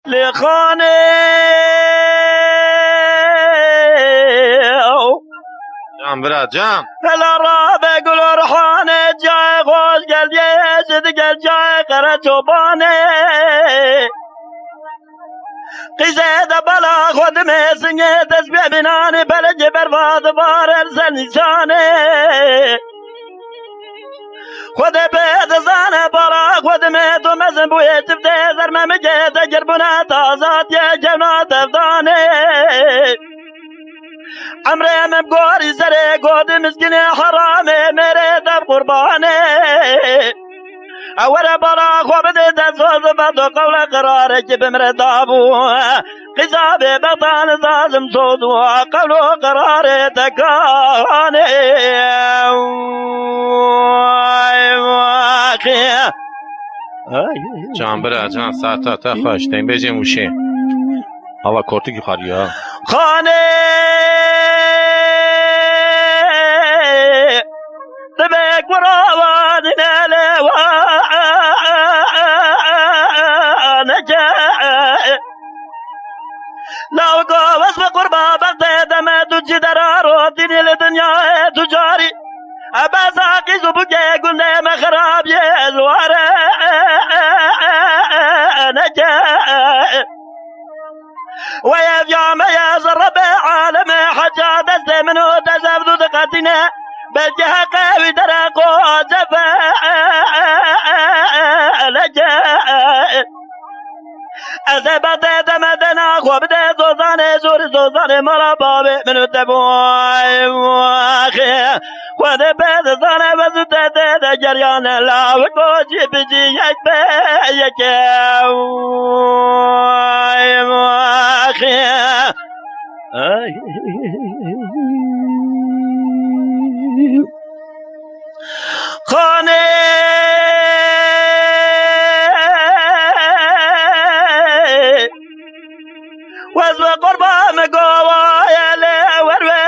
لخانه جام برا جام هلا رابع قلو رحانه جای خوش گل یزد گل جای قره چوبانه قیزه ده بلا خود میسنگه دست ببینانه بلج برباد بار ارسل نیسانه خود بید زانه بارا خود میتو مزن بوی چفته زرمه مگه تگر بنا تازاد یه جنات افدانه عمره من بگوری سره گود مسکین حرامه میره دب قربانه اوره بارا خواب ده دستوز بدو قول قراره که بمره دابو قصاب بطان زازم سوزو قول قراره تکانه جام برا جام ساعتا تا خوش تیم بجیم وشه هوا کورتی که خاری ها خانه تبك وراوان الوان جاء لو قوس بقربا بغداد ما تجي درارو دنيا الدنيا تجاري أبا ساقي زبقي قلنا ما خراب يزوار نجاء ويا فيام يا زرب عالم حجا دست منو تزبدو دقاتنا بجها قوي درقو جفا لجاء أزبت دمدنا خوبت زوزان زور زوزان ملا بابي منو تبوي واخي خود بيت زانه وزوت ده جريان لا وكوشي بجي يكبه يكوي واخي خانه وزو قربا مقوايا لوروا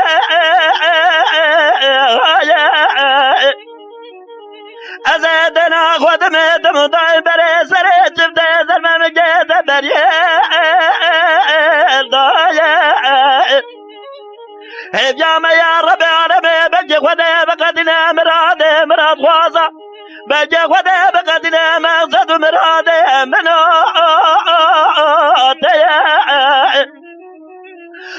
أزادنا خود ميتم ضاي بري سري جفت زلمة مجيت بريال ضايا هبيام يا ربي عربي بجي خودي بقدنا مرادي مراد خوازة بجي خودي بقدنا مقصد مرادي منوتي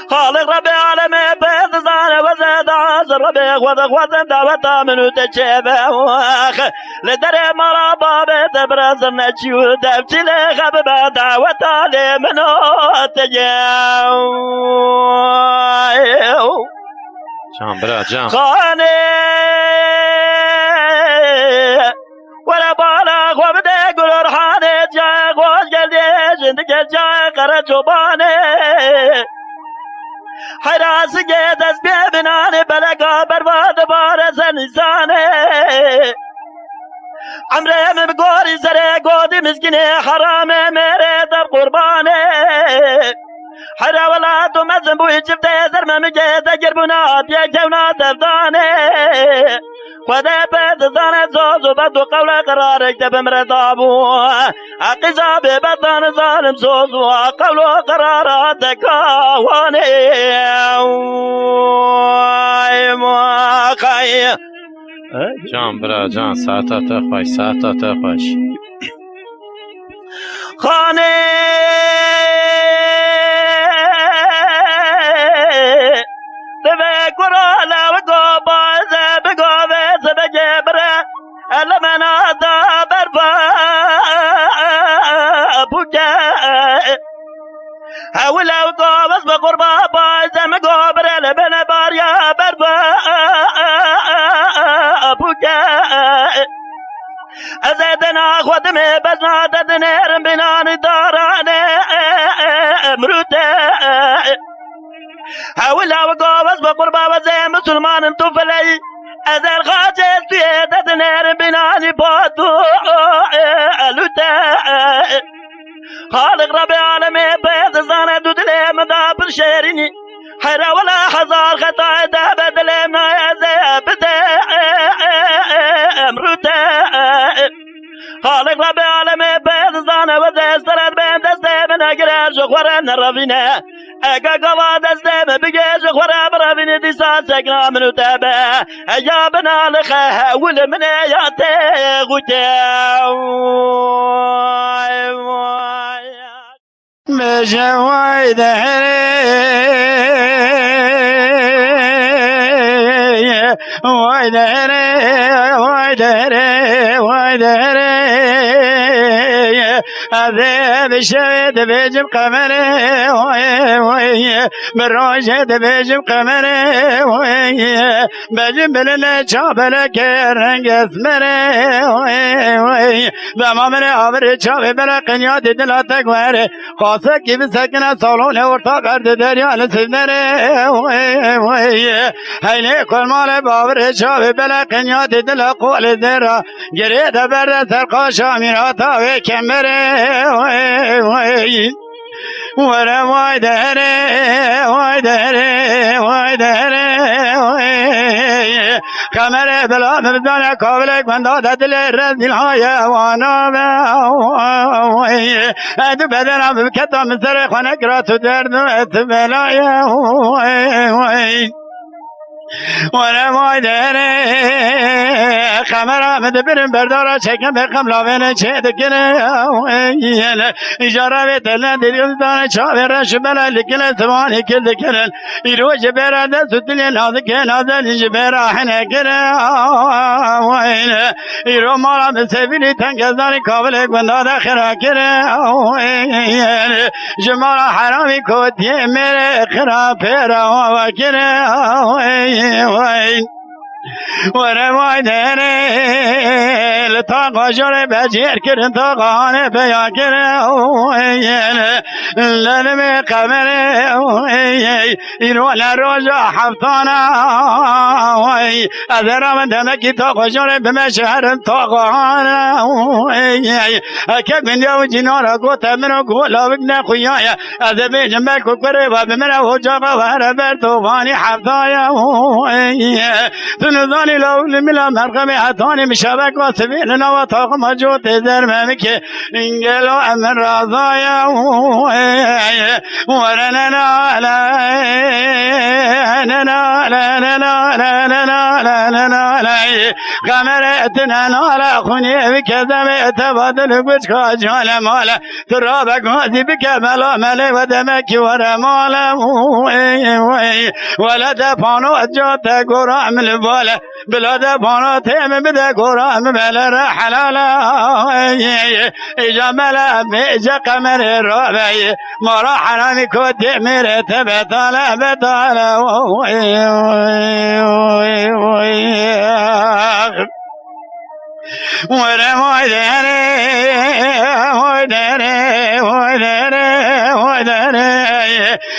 خالق ربي عالمي بيض زاني وزيد عاصر ربي خوذ دعوتا منو تشيبه واخ لدري مرابا بيت برزر نجيو دفتي لخببه دعوتا لي منو تجيو جام برا جام خانه ولا بالا خوبده گل رحانه جای خوش گلده زندگی جای قره چوبانه حراس گه دست ببینانه بلگا برباد بارز نیزانه عمره من بگوری سره گودی مسکینه حرامه میره در قربانه حرا ولا تو مزن بوی چفته زرمه میگه تگر بنا بیا جونا دفدانه خدا بد زانه زوزو بدو قول قرار اكتب مرتابو اقصاب بطن ظالم زوزو قول قرار دكاواني مواقعي جام برا جام ساعتا تا خوش ساعتا تا خوش خانه تبك ورالا وقوبا بقوبة سبجبرة المنا برفا بوجاء هولا وقوبس بقربا بايزة مقوبرة لبنا باريا برفا بوجاء أزدنا خدمي بسنا تدنير بناني داراني مروتا هولا وقوبس بقربا وزي مسلمان انتفلي أزل خاجز بيدة نير بناني بوتو ألوتا خالق ربي عالمي بيض زانة دودلي مدابر شيريني حيرا ولا حزار خطا دابد لما يزيبت امروتا خالق ربي عالمي بيض زانة وزي سرد بين دستي من گره جخوره نروینه اگه گوا دسته بگه جخوره بروینه دیسا سگنا منو تبه یا بنالخه ول من یاته غوته بجوای دهره عذاب شهد بجم قمره بالروجة بجم قمره بجم بلنا شابل كرنج اسمره بمامر عبر شاب بلا قنيات دل تقوار خاصك بسكنة صالون ورطا برد دريا لسنره هيني كل مال بابر شاب بلا قنيات دل قول ذرا جريد برد سرقا شاميراتا وكمره ورا واي دهره كاميرا بلا مبدانا قابلك من داد دل الرزل هاي وانا ادو بدنا بكتا من سر خانك راتو درد بلايا ورا واي دهره خمرا مدبرن بردارا چکم بخم لاوین چه دکنه اجاره بیتلن دیدن چاوی رش بلا لکن سوانی کل دکنن ایروش برا دست دلی نازکه نازل جبرا حنه کنه ایرو مالا مسیبیلی تنگزانی کابل گنداد خرا کنه جمالا حرامی کودی میره خرا پیرا و کنه ورا دهره لطاقه جره بجیر کرن طاقانه بیا کرن لنمی قمره اینو لروجا حفتانه ادرا من دمکی طاقه جره بمشهرن طاقانه اکب من دیو جنارا گوتا منو گولا بگن خویایا از بیجم بکو کره و بمنه و جاقه و هر برطوفانی حفتایا نزانی لول ملا مرقم حتانی مشابك واسبين نوا طاق مجوت زرمك انجلو امن رضايا ورنا لا لا قمرتنا نالا خوني بكذا تبادل بشكا جال مالا ترابك غازي بكملا ملي ودمك ورا مالا ولا دفانو اجوتا قرام البالا بلا بانا تيم بدا قرام بلا حلالا جمالا بيجا قمر الربي مرا حرامي كود مير تبتالا بتالا ورا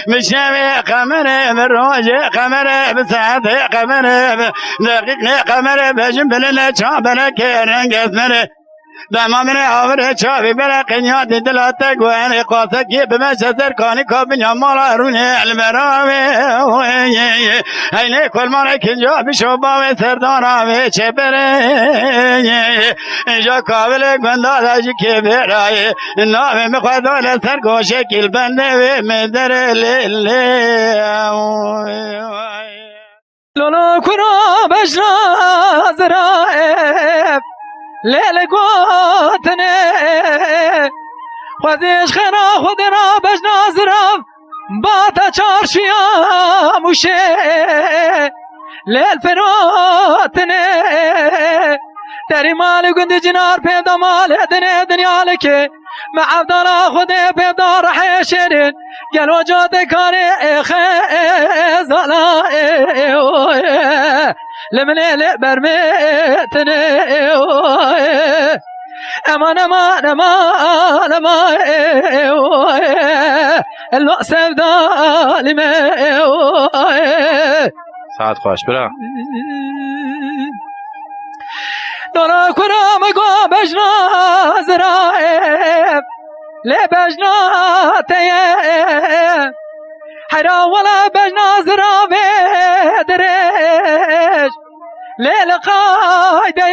مشامي قمر بالروج قمر بسعد قمر دقيق قمر بجنب لنا شابنا كيرن قسمر دما من عبر شابي بلا قنيات دلاتك وانا قاسك بمشهر كاني كابن مالا روني المراوي هيني كل مرة كنجا بشوبا وسردانا وشبري جا قابلك بندادا جي براي نامي مخدو لسرقو شكل بنده ومدر لولو كرا بجنا زرائب ليل قوتني خذيش خنا خذنا بجنا زراب باتا چارشيا موشي ليل فروتني تري مال قند جنار بيدا مال دنيا لك مع عبدالله خذي بيدا رح يشيرين قالوا جوتي كاري خيزالا لمني برميتني امان اللؤسف ظالمه ساعت خوش برا دورا كرام قو بجنا زرائب لي بجنا تيه حرا ولا بجنا زرابي دريش ليل قايدة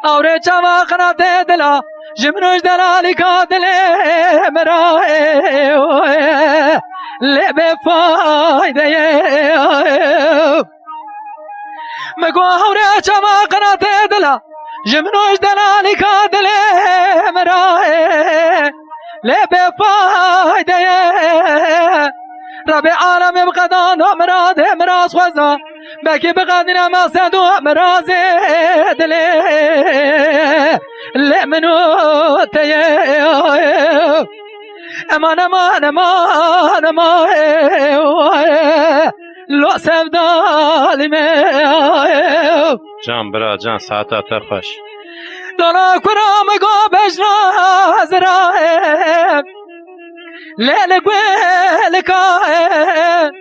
أوري جوا قناة دلا جمنوش دلالی کادل مرا لب فایده مگو هوره چما قنات دلا جمنوش دلالی کادل مرا لب فایده رب عالم بقدان مراد مراز خوزا بکی بقدر ما سدو مراز دلی لمنو تیه امان امان امان امان لو سفدالی می جان برا جان ساعتا تا خوش دونا کرام گو بجنا زرایم لیل گویل کائم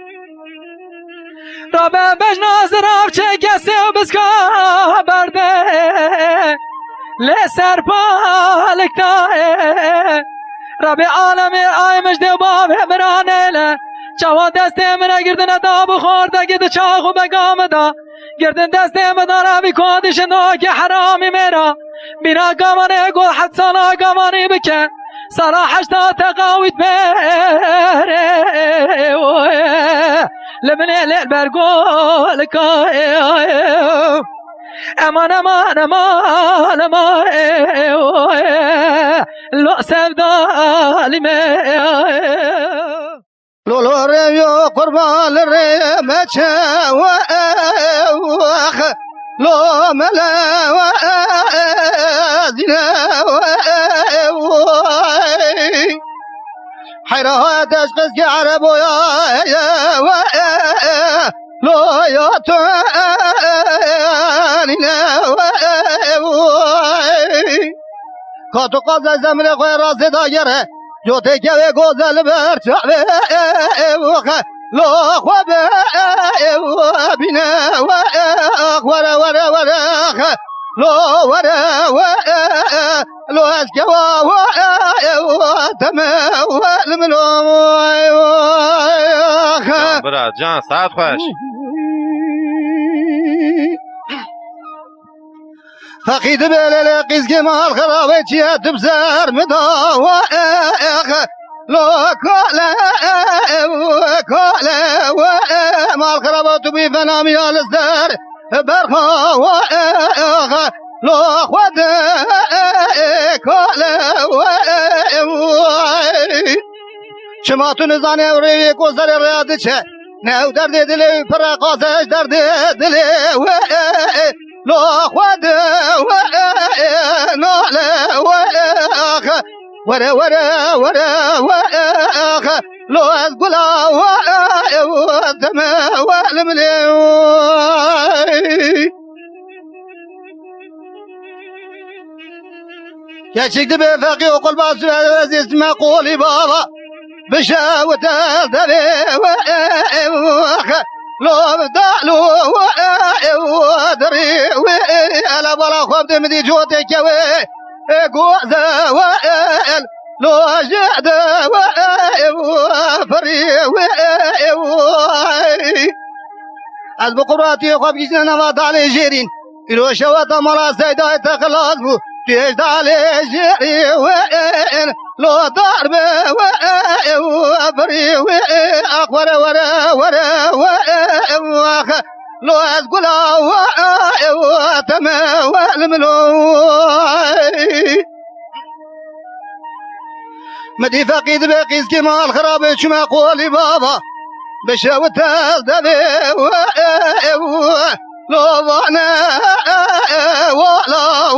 رابع بجنا زراب چه کسی و بسکا برده لی سر پالک دائم رابع عالمی آی مجده و باب همرانه لی چوان دسته منه گردن دا بخورده گرد چاقو بگام دا گردن دسته مدن رابی کودش نوک حرامی میرا بینا گامانه گل حد سالا گامانی بکن سالا حشتا تقاویت میره لبنه لیل برگول کایم امان امان امان امان لو سفدالی لولو ريو قربان الريمة وخ لو ملا وزنا حيرها تشخص عرب ويا لو يطاننا كاتو قضى زمن غير راس دايره جوتي كوي غوزل برتعبه لو خوابه بنا ورا ورا ورا لو ورا لو اسكوا تما والملو جان برا جان ساعت خوش فقيد بلال قيس مال خراويتي تبزر مداوخ لو كالا كالا مال خرابات بفنا ميال الزر برخا لو خد كالا شماتو نزانه وري کوزر رياض چه نو درد دل پر قازش درد دل لو خد نال ورا ورا ورا ورا لو أزقلا ودم والملي كشكت بفقي وقل باسو عزيز ما قولي بابا بشاوة الدبي لو بدالو ودري على بلا خبت مدي جوتك قوزة وائل لو جعد وفري از بقراتي خواب جيسنا نوات علي جيرين إلو شوات مرا سيدا تخلاص بو تيجد علي جيري وائل لو ضرب وفري أخبر ورا ورا وائل لو أزقلا وتما والملوي مدي فقيد بقيس كمال خراب شما قولي بابا بشاوت الدبي لو وانا ولا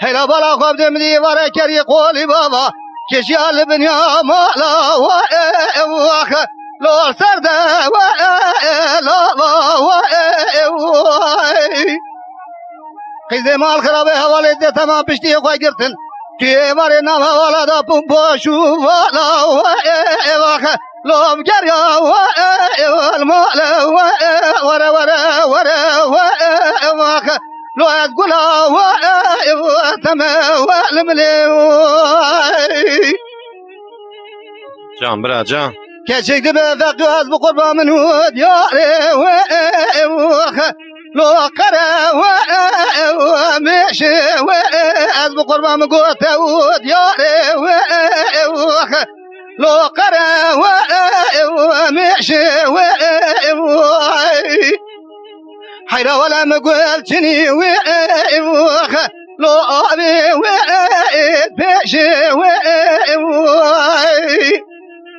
هلا بلا خب دمدي ورا كري قولي بابا كشيال بنيا مالا لو سرده قیزه مال خرابه حواله ده تمام پشتی خواه گرتن توی ماره نام حواله دا پوشو والا لوم گریا المال ورا ورا ورا لو از گلا تمام والملی جان برا جان كشكت بفقد از بقربا من ود ياري لو قرا ومش از بقربان قوت وديار لو قرا ومش حيرة ولا مقول تني لو أبي بيش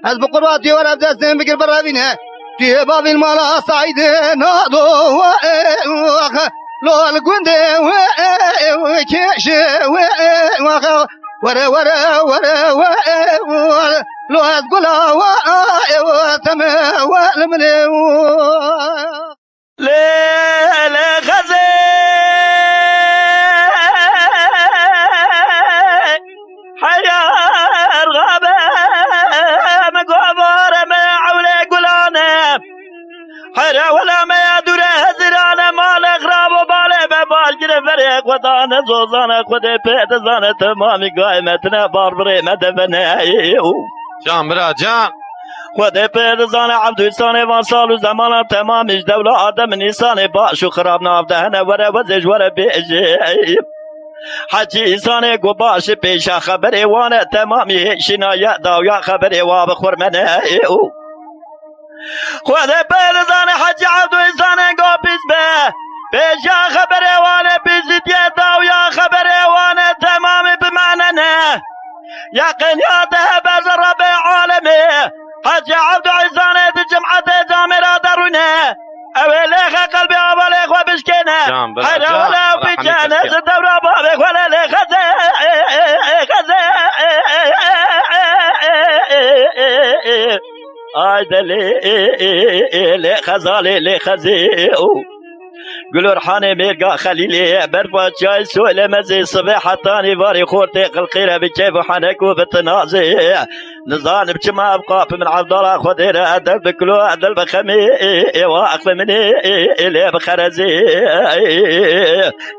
از بقرباتي ولا بدستن بكر برابينها في باب المالا صعيد ناضو لو القند وكيش ورا ورا ورا لو أتقولا وتما والمليو ليلة غزي حيار غابة مقابر ما عولي قلانة حيرا ولا ما يدور هزرانة مال اغراب وبالي ببال جري فريق وطانة زوزانة خودي بيت زانة تمامي قائمتنا باربري مدفنة جان برا جان خودي بيت زانة عبدو إنساني وانسالو زمانا تمامش دولة آدم نيساني باشو خراب نافدهنا ورا وزج ورا بيجي حجي إنساني قباش بيشا خبري وانا تمامي شنايا داويا خبري وابخور منه خودي بيت زانة حجي عبدو إنساني قبيز به بيشا خبري وانا بيزيد داويا خبري وانا تمامي بمعنى يقين يا ذهب رب عالمي حجي عبدو عزاني دي جمعة زامرة درونه أوليخ قلبي أوليخ وبشكينه حيرا ولا في جانة الدورة بابك ولا ليخ آيدا لي خزالي لي خزيو قلو رحاني ميرقا خليلي برفا جاي سؤال مزي صبيح حتاني باري خورتي قلقيرة بكيف وحنك وبتنازي نظان بجمع أبقى من عبد الله خديرة أدل بكلو أدل بخمي واقف مني إلي بخرزي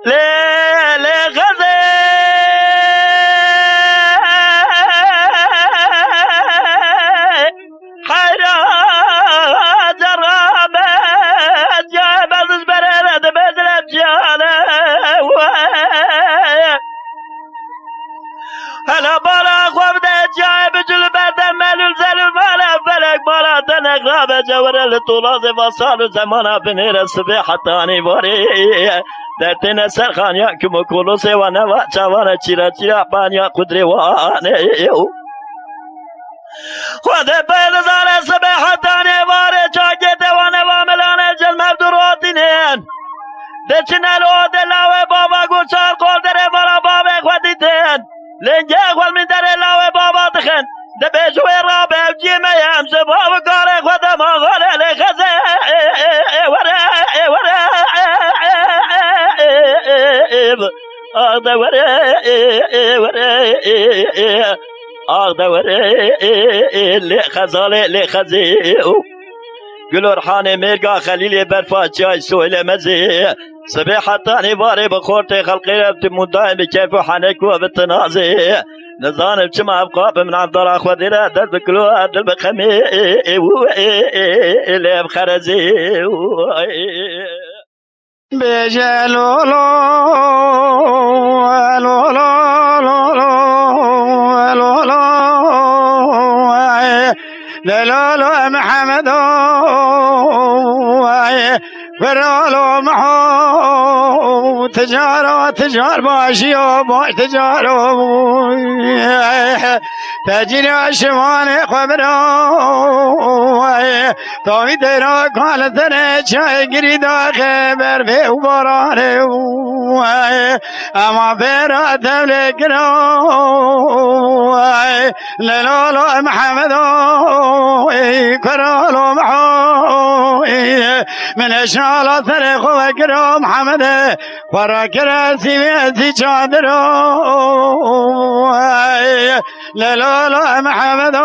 لي غزي حيرا جرابة جابت زبريرة بدلت جالة هلا بالا خوفدة جايب جلبة ملول زلول مالا فلك بالا تنك غابة جورة لطولازي فصالو زمانا بنير الصبيحة تاني باري درتنا سرخان يأكم كولوسي ونوا چوانا چيرا چيرا بانيا قدري واني خود بین زاره صبح تانی واره چاکی دوانه و ملانه جل مبدوراتینین دچنه لو دلاوه بابا گوچار قول دره مالا بابه خودیتین لنگه خول من دره لاوه بابا تخن دبیجوه رابه و جیمه همسه بابا کاره خودم آغاله لخزه وره آغده وره آغدور لخزالي لخزيو قلو رحاني ميرقا خليلي برفا جاي سويلة مزي صبيحة تاني باري بخورتي خلقي بتمون دائم بكيف وحنك وبالتنازي نظام بجمع أبقاب من عبد الله خوديرة دل بكلو دل بخمي اللي بخرزي بجلولو لولو محمد فرولو محو تجار باشي وباش تجارو تجري عشمان خبرو تومي تيرا قال سنة شاي قريدا خبر في وبراني اما بيرا تبلكنو لولو محمد كرولو محو من اشنال سرخ وكرو محمد ورا سيمي چادرو لولو محمد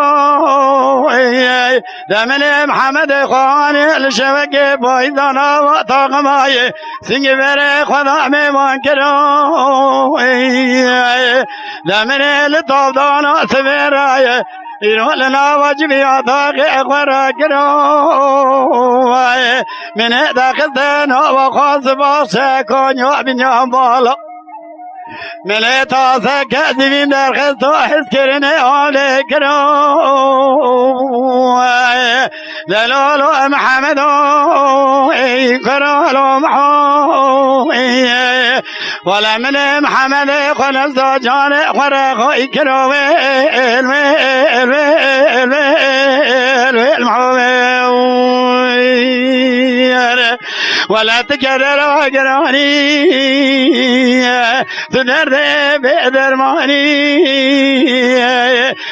دمن محمد خواني الشبكة بايدانا وطاقماي سنگ بره خدا میمان کرو دمن لطاف دانا سبرای ایران لنا واجبی آتاق اخورا کرو من داخستن و خواست باشه کنیا بینیم بالا من تازه کذبین در خستو حس کرنه آله کرو دلالو محمدو ای کرالو محو ولا من محمد خلص دو جان خرقای کرو ولا تكرر وقراني تدرد بدرماني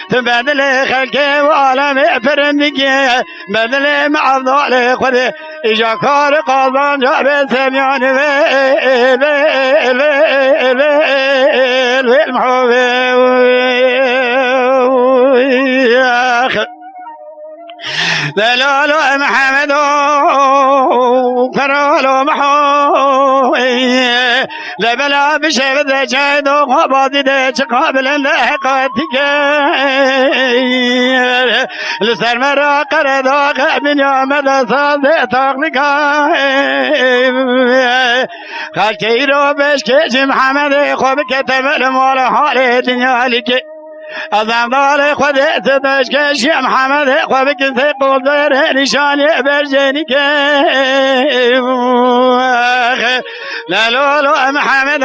تبدل خلقي وعالم فرندقي بدل معضال خذ إجا كار قاضان جاب سميان دلالو محمد كرالو محو لبلا بشبد جايد وقبض ديش قابل لحقاتك لسر مرا قرداق من يوم دساد تاقنك خلقي رو بشكش محمد خوبك تمل مال حال دنيا لك ازم دار خود تدشکش محمد خوابک سیقل داره نشانی برجنی که لالولو محمد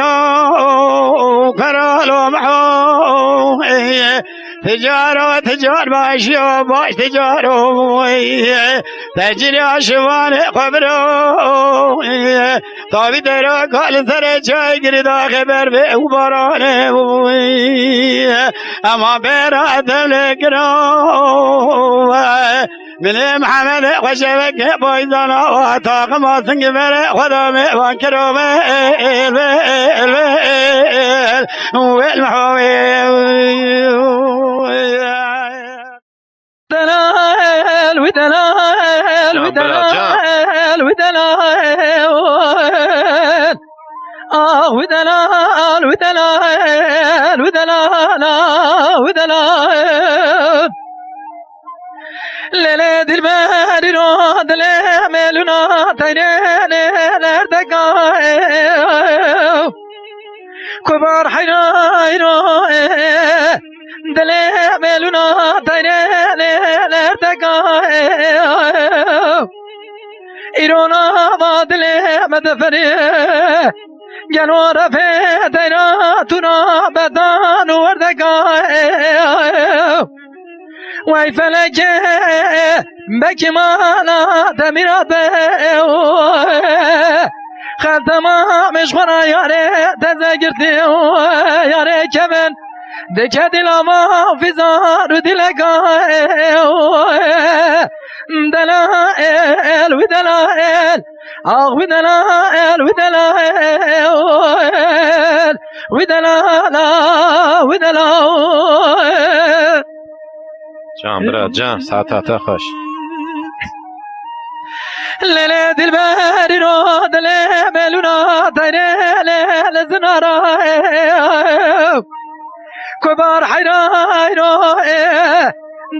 کرالو محو تجار باشی و باش تجارو تجری آشوان خبرو تابی درو کال سر چای گریدا خبر به او بارانه اما برا دل کرو من محمد خوشبک بایزانا و طاق ما سنگ بر خدا میوان کرو دلال ودلال ودلال ودلال ودلال ودلال ودلال ودلال ليلة الباري رو دلي ميلونا تيرين لردقا كبار حيرو دلي ميلونا تيرين لردقا إيرونا بادلي مدفري جنور في تيرا تنا بدان وردقا وای فلک بکی مانا دمیرات خلطما مشخورا یاره تزگرتی یاره کبن دکه دلاما فیزار دلگا دلائل و دلائل آخ و دلائل و دلائل و دلائل و دلائل جان برات جان ساعتها خوش ليلة الباري رو دلي ملونا تيري ليلة زنارا كبار حيرو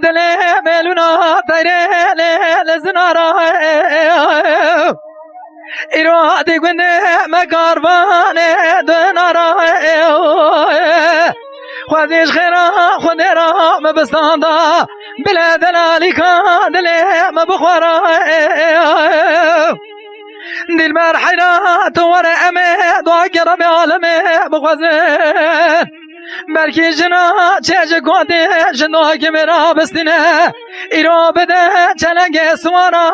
دلي ملونا تيري ليلة زنارا إرادي قني مقارباني دنارا خوازيش خيرا خديرا مبستاندا بلا دلالي كان دلي مبخورا دل مرحينا تور امي دعاك ربي عالمي بخوازين بلكي جنا چه قوتي جنوك مرا بستنه ایرو بده چلنگ سوارا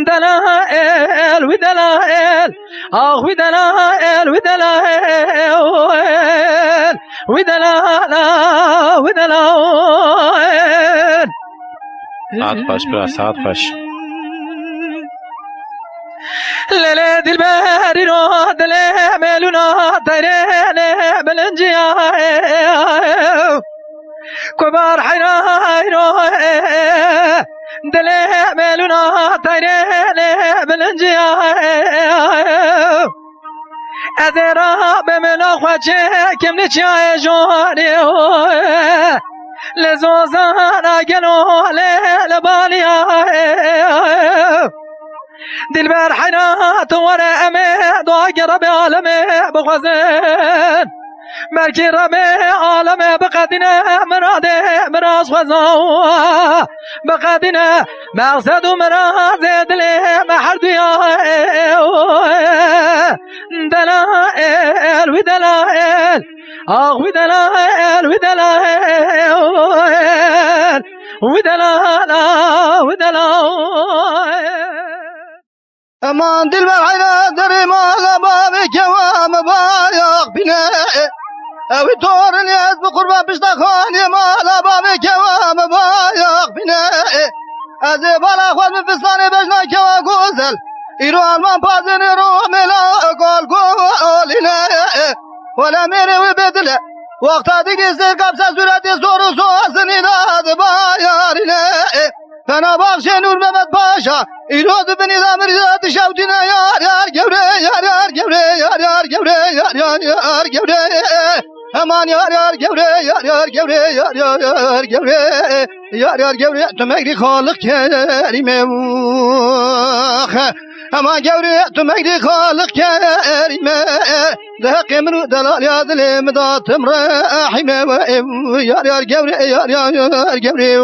دلائل و دلائل آخ و دلائل و دلائل و دلائل و دلائل ساعت خوش برا ساعت خوش ليلة الباري رو دلي ميلونا تيرين بلنجيا كبار حيرو دلي ميلونا تيرين بلنجيا از را به ملا خواچه کم نچای جوانی لزوزان اگلو لبالیا دل بر حیرات ور امه دعا رب عالمه بخوزن مرکی رب عالمه بقدینه مراده مراز خوزا بقدینه مقصد و مراز دل محر دویا دلائل و دلائل آه و دلائل و دلائل و دلائل و دلائل امان دل بر حیرات داری مالا بابی کوام بایاق بینه اوی طور نیز بقربان پشتخانی مالا بابی کوام بایاق بینه از بالا خود مفستانی بجنا کوا گوزل ایرو آلمان پازینی رو ملا گل گولینه ولا میره وی بدله وقتا دیگه سر کبسه صورتی سور و سواسنی داد بایارینه فنا باخشه نور محمد پاشا ایرو دبنی دامریزات شوتینه یار یار گوره یار یار گوره یار یار گوره یار یار یار گوره امان یار یار گوره یار یار گوره یار یار یار گوره یار یار گوره تو مگری خالق کریمه اما گوره تو مگری خالق کریمه دهق منو دلال یا دل مداتم رحیمه یار یار گوره یار یار یار گوره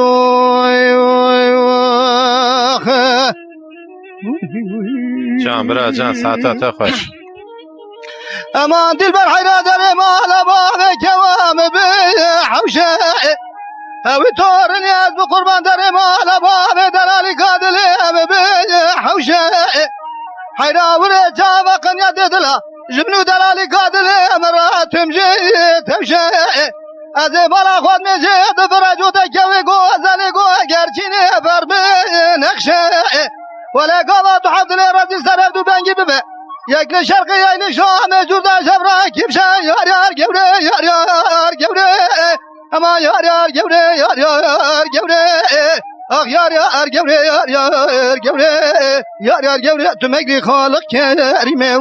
جان برا جان ساعتا خوش اما دل بر حیرات داری مالا بابی کوام بی حوشه اوی طور نیز بقربان داری مالا بابی دلالی قادلی بی حوشه حیراوره جاوه قنیا دیدلا جبنو دلالی قادلی مراتم جی تمشه از بالا خود میجید فرجو تکوی گوزلی گو گرچینی بر بی نقشه ولی قوات و حفظلی رفتی سرف دو بنگی ببه یک نه شرقی یک نه شام جورده شبرا کیمشه یار یار گوره یار یار گوره اما یار یار گوره یار یار گوره آخ یار یار گوره یار یار گوره یار یار گوره تو مگری خالق کریمه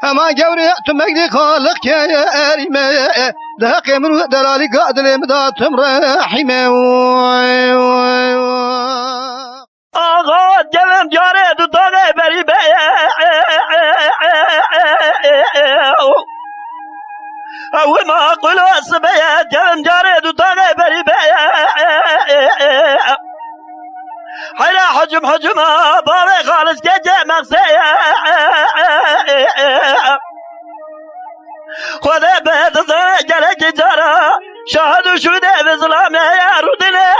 اما گوره تو مگری خالق کریمه دهق منو دلالی قادل مداتم رحیمه آقا جلم جاره دو تاقه بری به او ما قلو سبه جلم جاره دو تاقه بری به حیلا حجم بابه خالص که جمع سیه خود بهت زنه جلک جاره شاهد و شوده به ظلامه رو دنه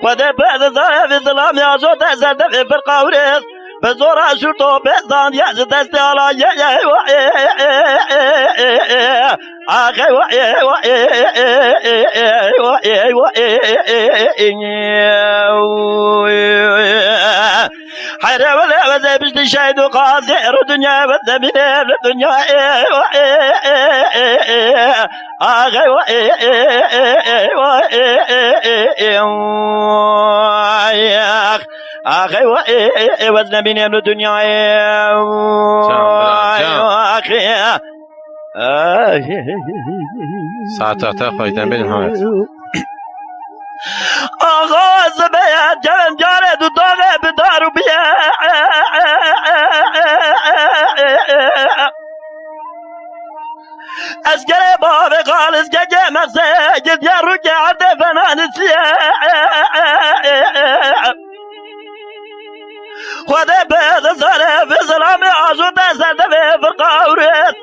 خود بهت زنه به ظلامه آزوده زرده به فرقاورس به زورا شورتو بزان یز دست آلایه آخی حيرة ولا وزي بجدي شاهد وقاصر دنيا والدمينة بالدنيا آخي آخي وزن بيني بالدنيا آخي ساعتا خویدن بریم حامد آقا زبیت جلن جاره دو داغه بدارو بیا از گره باب خالص که جمعسه گذیا رو که عده فنانسیه خود بید سره فی ظلام آشود سرده به فرقاورت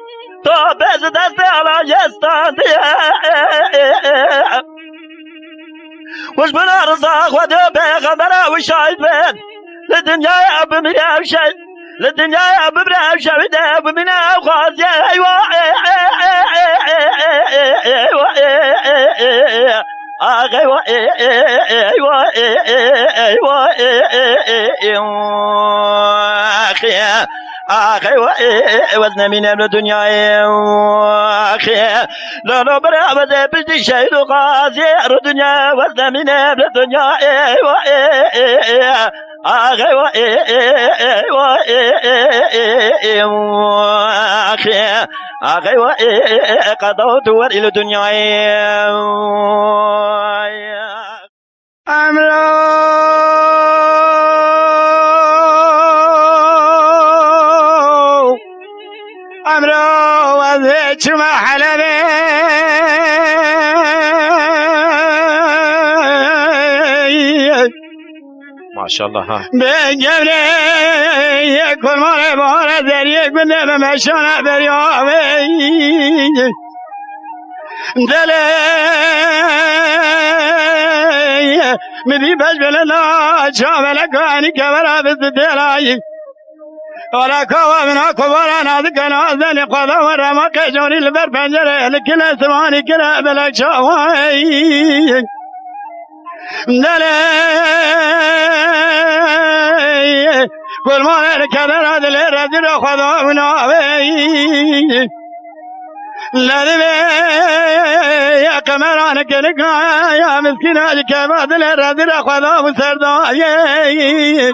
تو بید دست علایستان دیه وش بنا رضا خود پیغمبر و شاید بید لدنیای اب میرم شد لدنیای اب میرم شد اب میرم خواهی آقای آخی وزن من الدنيا آخی لولو برا وزن بجدي شهد و قاضي الدنيا وزن من الدنيا آخي قضوت إلى الدنيا أمرو وذيك ما حلبي ما شاء الله ها بجبري كل مرة بارة ذريك من دم مشانا بريامي دلي مدي بجبلنا شاملك واني كبرا بالدلاي ولا كوا من أكبر نادك نازل قضا ورما كجوني البر بنجري لكل ثواني كلا بلك شواي دلي كل ما نكدر هذا الرجل خذا وناوي لذي يا كمران كنك يا مسكين هذا كباد الرجل خذا وسرداي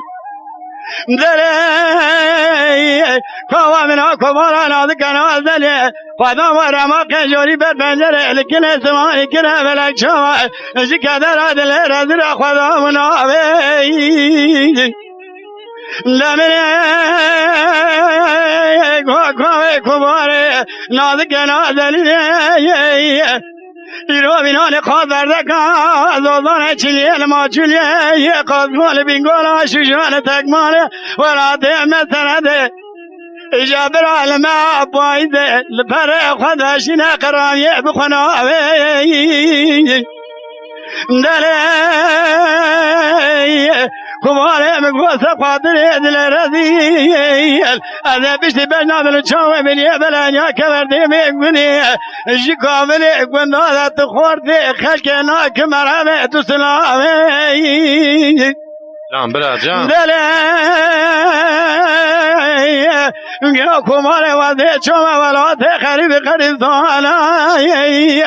دلي كوا من أكبر نادك نازل قضا ورما كجوري بالبنجر لكل ثواني كلا بلك شواي كدر هذا الرجل خذا وناوي لمن قوي كبار نازك نازل يرو بينان قادر دكا زوزان چليل ما چليه قادمال بينگولا شجان تكمال ولا دم سند جابر علما بايد لبر خداشنا قرامي بخناوي دلي كمال مقوس قادر يدل رذيل هذا بشتي بجنا من الشاوة من يبلان يا كبردي مقبلي الشكامل يقبل هذا تخورتي خلقنا كمرامي تسلامي جان برا جان دلي كمال وذي شوما ولا تخرب قريب صالاي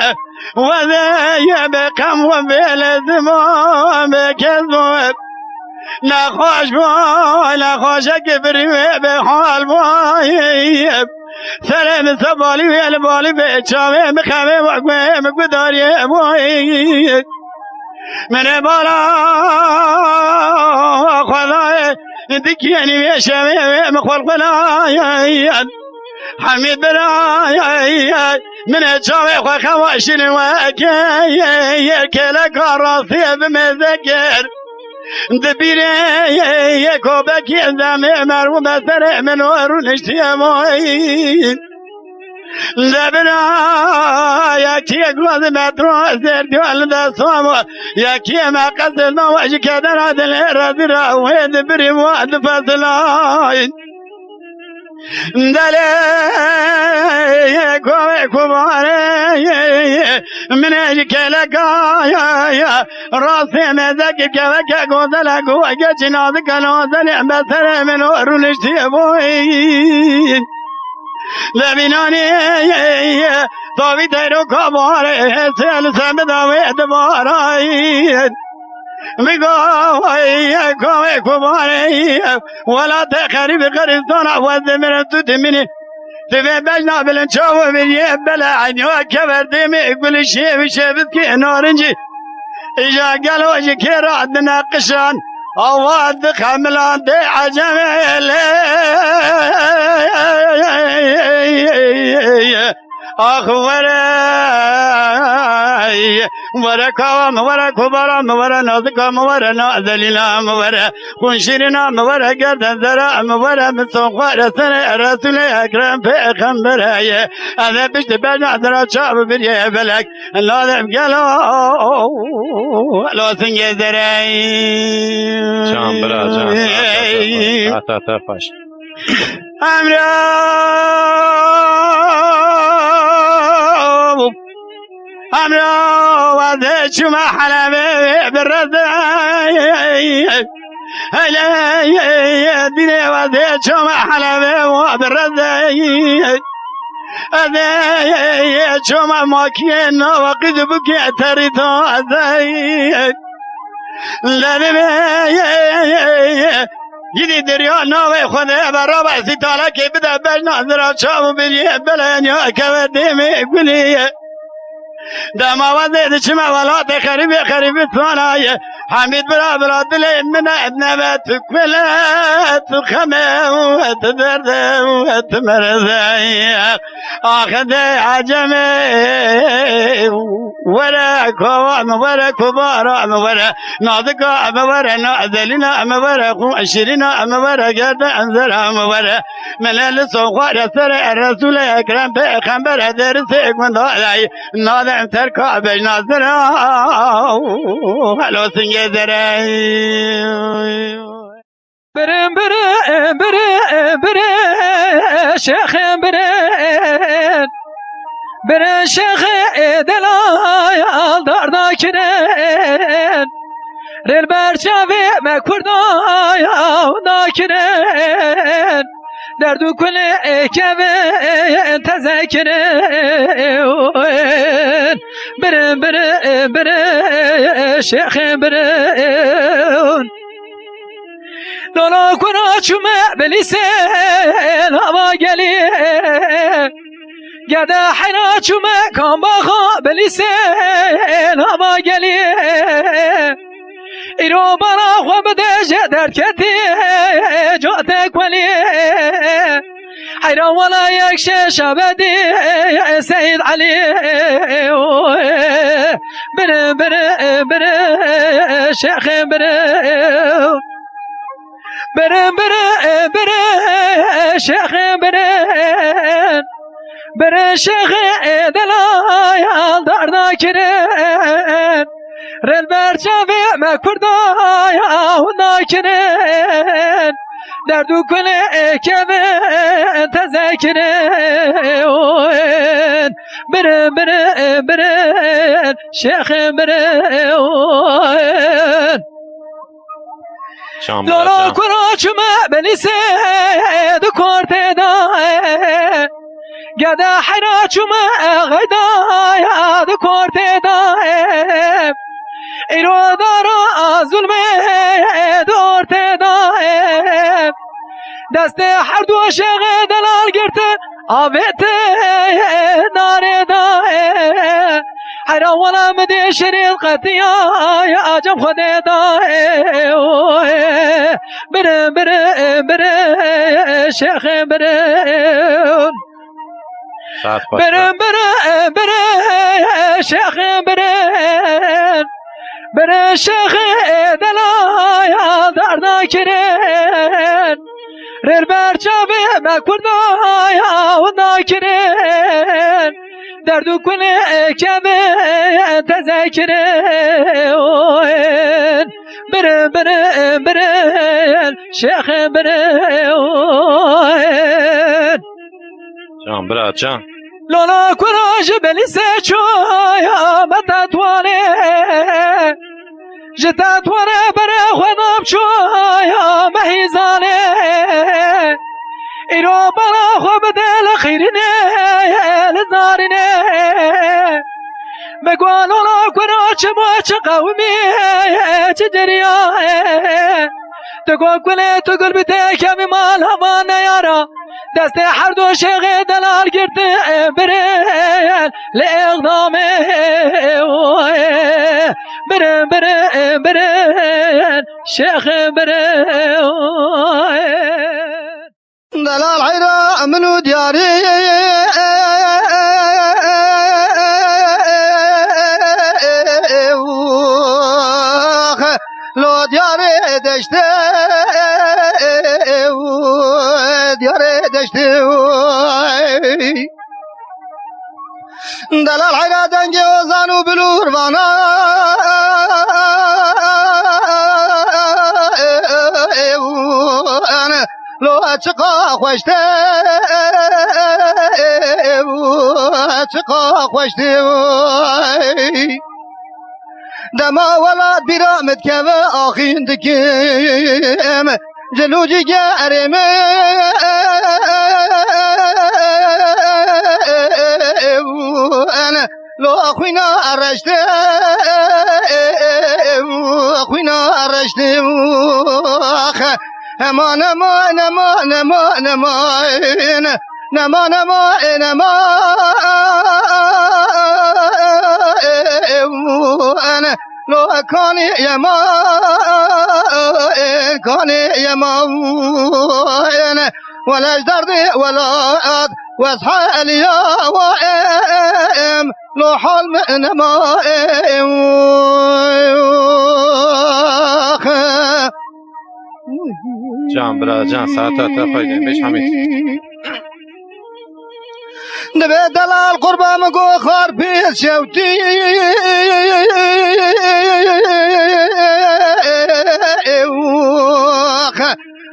وذي بكم وبالزمان بكذب نخوش باي نخوشك بريوه بحال باي سلام سبالي والبالي بيتشاوي مخامي وقوي مقداري باي من بالا خذاي دكياني بيشاوي مخول قلاي حميد براي من الشاوي خواشن وكي كلك راسي بمذكر دبيري يكوبك يزامي مرو بسر من ورو نشتيامي لبنا يكي قوض مترو سردي والدا صامو يكي ما قصد ما وجه كدر هذا الهرادرا ويد بريم وعد فصلاين دلي كوي كباري من اجيك لك يا راسي مزاك كبك قوزلك وقت نادك نوزل بسر من ورنشتي ابوي لبناني طوبي تيرو كباري سيل سمداوي دباري بقاوي كوي كباري ولا تخرب قرصان عوض من تدمني تبي بجنا بالنشاو بني بلا عيني وكبر دمي يقول شيء بشبك نارنجي إجا قالوا جكير عندنا قشان أواد خملان دي عجمي أخوري ورا كوام ورا كبرام ورا نازكام ورا نازلينام ورا خنشرنام ورا قرد زرام ورا مسوق سنة رسول أكرم پیغمبر هي هذا بشت بنا درا شاب بريه بلك لازم قالوا لو سنجي زرعي جان برا جان تا فاش أمرو وذي شما حلبي بالرزاي هلا ديني وذي شما حلبي بالرزاي هذي شما ماكين وقد بكي تريتو هذي گیدی دریا ناوی خونه برا بسی تالا که بده بجنا زرا چاو بریه بلنیا که دیمی گلیه دماوند دشم ولات خریب ثانایه حمید برا دل من نبت كلت خمه وتبرد وتمرزي اخذ عجمي ولا كوام ولا كبار ولا ناضق ولا نازلنا ولا عشرين ولا قد انزل ولا من الصغار سر الرسول اكرم بخمر درس من ضاي ناظر تركا بجنازر هلو سنگ برم شیخم برم شیخ دلایال داردا کرن ریل برچاوی مکردایال دا کرن دردو کل کبن تذکرن برم شیخم برم دولا کنا چومه بلیسن هوا گلی گده حینا چومه کام باخا بلیسن هوا گلی ایرو برا خواب دجه درکتی جاتک ولی حیران ولا یک شبدی سید علی برم شیخ برم شیخ برم شیخ دلایال داردا کرن رل برچاوی مکردایال دا کرن دردو کنه کبن تذکرن برم شیخ برم دولا کنا چومه بلیسه دو کارت داه گده حینا چومه غیدای دو کارت داه ایرو دارا ظلمه دورت داه دست هر دو عاشق دلال گرته آبت نار داه حیران ولا مدی شرید قطیا عجب خود داه برم شیخ برم شیخ برم شیخ دلایال داردا کرن ریل برچاوی مکردایال دا کرن دردو کنه کبن تذکرن برم شیخ برم جان برات جان لالا کراج بلیسه چویا متتوانه جتتوانه بره خودم چویا مهیزانه ایرو برا خوب دل خیرینه لزارینه مگوان لالا کرا چه ما چه قومی چه جریاه تگو گله تو گل بیته کمی مال هوا نیارا دست هر دو شیخ دلال گرته برن لاقدامه برن شیخ برن دلال حیرا منو دیاری لو دیاری دشته دیاری دشته دلال حیرا دنگ وزانو بلور وانا لو چقا خوشته چقا خوشته دما ولاد برامت که آخین دکیم جلوجی گرم لو خوینا رشته خوینا نما نما نما نما نما نما نما نما أنا لو كان يما كان يما ولا جدردي ولا أد واصحى اليوم لو حلم نما جان برا جان ساعتا تفايدة بيش حميد نبي دلال قربة مقو خار بيت شوتي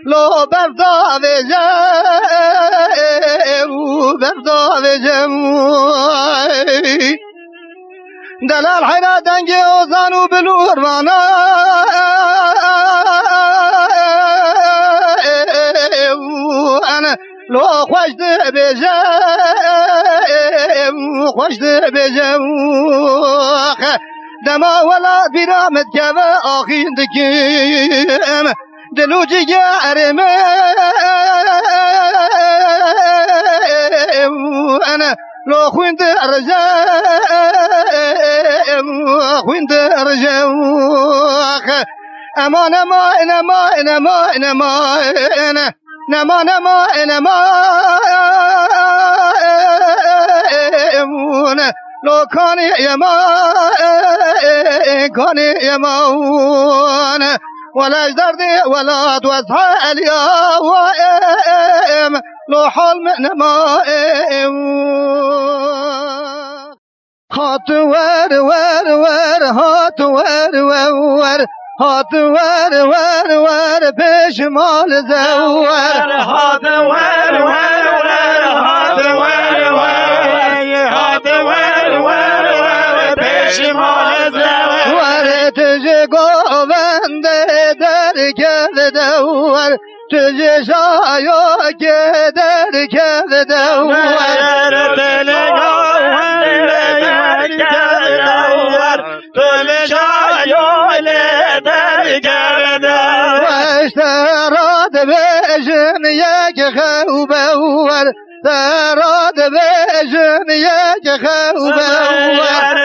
لو بفضا بجم دلال حيرا دنگي اوزانو بلور وانا انا لو خوش بجم دما ولا برامت كبا آخين دكيم دلو جيارم أنا لو خويند رجم أما نما نما نما نما نما نما نما لو كان يمون ولا جدردي ولا توسع اليوم لو حلم نما هات ور ور ور هات ور ور هات ور ور ور بشمال زور هات ور ور ور هات ور ور بشمال زور ور تجي قوند در كل دور تجي شايو كدر كل دور تلي قوند در كل دور تلي شايو لدر كل دور واشتراد بجن يك خوبور تراد بجن يك خوبور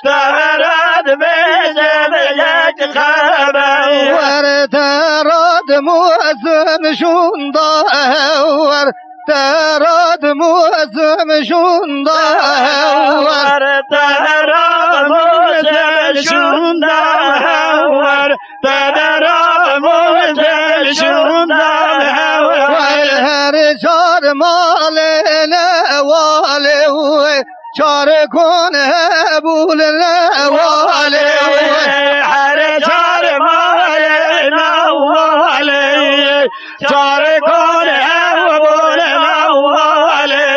تراد بجن يك خوبور تراد موسم شوندور تراد موسم شوندور تراد موسم شوندور تراد موسم شوندور والهر شار مال نواله شار كون بول نواله هر شار مال نواله شار كون بول نواله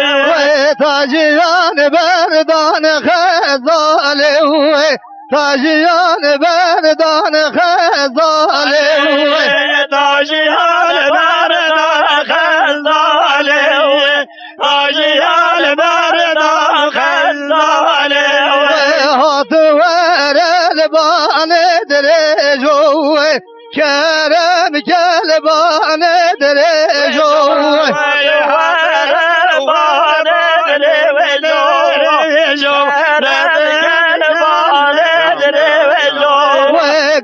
تاجيان بردان خزاله تاجيان بردان خزاله تاجيان بردان خزاله تاجيان بردان خزاله هات ور البان درجو كرم كلبان درجو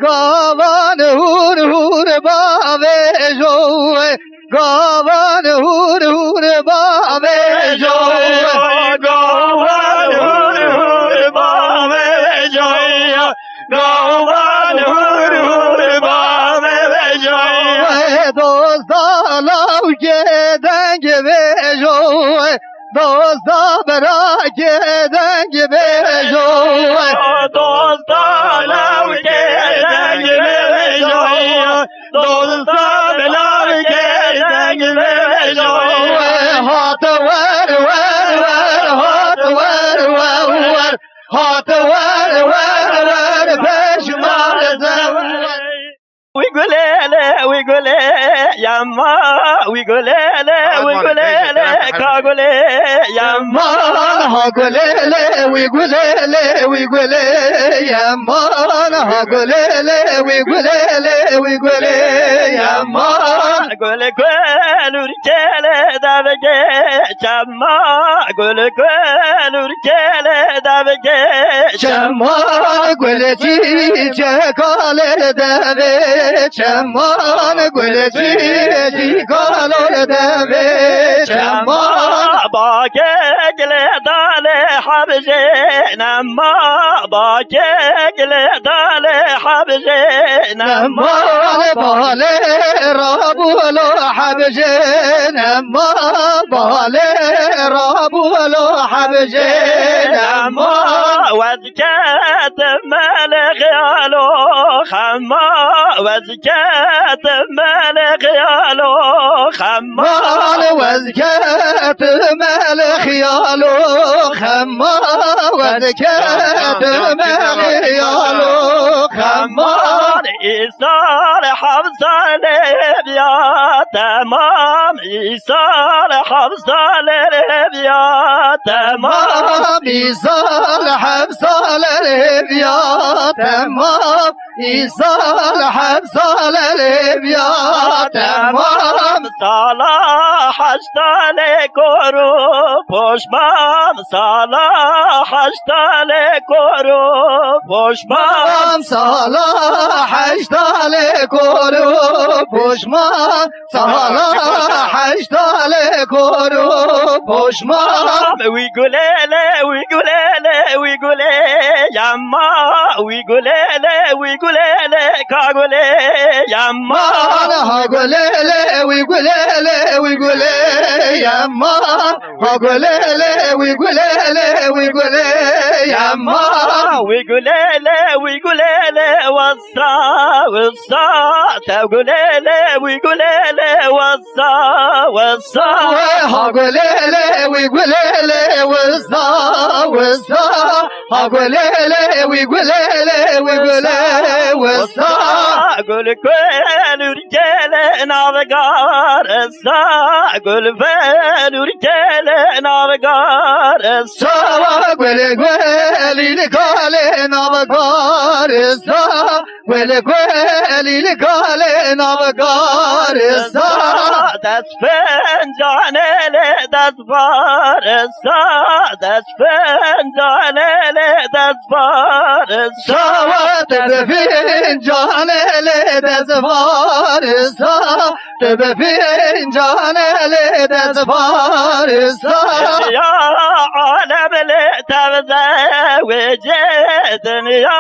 گاوان هور هور باوه جوه گاوان هور هور باوه جوه گاوان هور هور باوه جوه گاوان هور هور باوه جوه دوستا لاو که دنگ به جوه دوستا برا که دنگ به جوه دوستا لاو که دنگ به جوه دوستا لاو که دنگ به جوه هات ور ور ور هات ور ور ور هات ور ور ور پشمال زور ويقول ويقول يا يما ويقولي ويقولي كاقولي يما هاقولي ويقولي يما هاقولي ويقولي يما قول كل رجال دابجي شما قول كل رجال دابجي شما قولتي جكال دابي شما قولتي جكال دابي شما باكي دالي حبجي نما باكي دالي حبجي نما بالي رابولو حبجين اما بالي رابولو حبجين اما وزكاة مالك يالو خما وزكاة مالك يالو خما وزكاة مالك يالو خما وزكاة مالك يالو خما إيصال حفظة ليبيا تمام إيصال حفظة ليبيا تمام إيصال حفظة ليبيا تمام إيصال حفظة ليبيا تمام صلاح اشتالي كورو پشمام صلاح اشتالي كورو پشمام صلاح اشتالي كورو پشمام صلاح اشتالي كورو پشمام ويقولي يما ويقولي كاقولي يما هاقولي ويقولي يما هاقولي ويقولي يما ويقولي وصا تقولي ويقولي وصا هاقولي ويقولي وصا هاقولي ويقولي وصا قول كل رجال نافقار السا قول فين رجال نافقار السا قول لقال نافقار السا قول لقال نافقار السا دسفن جانل دسفار السا دسفن جانل دسفار السا تبفين جانل دسفار السا تبفين جانل دسفار السا يا عالم لتبزوج دنيا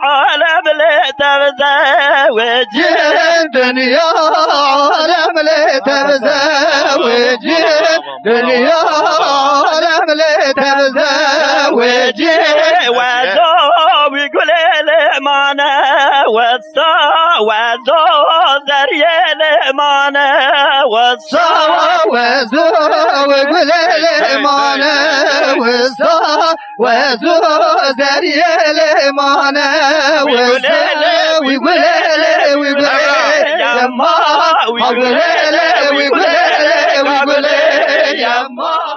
عالم لتبزوج دنيا عالم لتبزوج دنيا عالم لتبزوج وزو ويقول لي معنا وصا وزو زريال معنا وصا وزو ويقول لي معنا وصا وزو زريال معنا وصا ويقول لي يما ويقول لي يما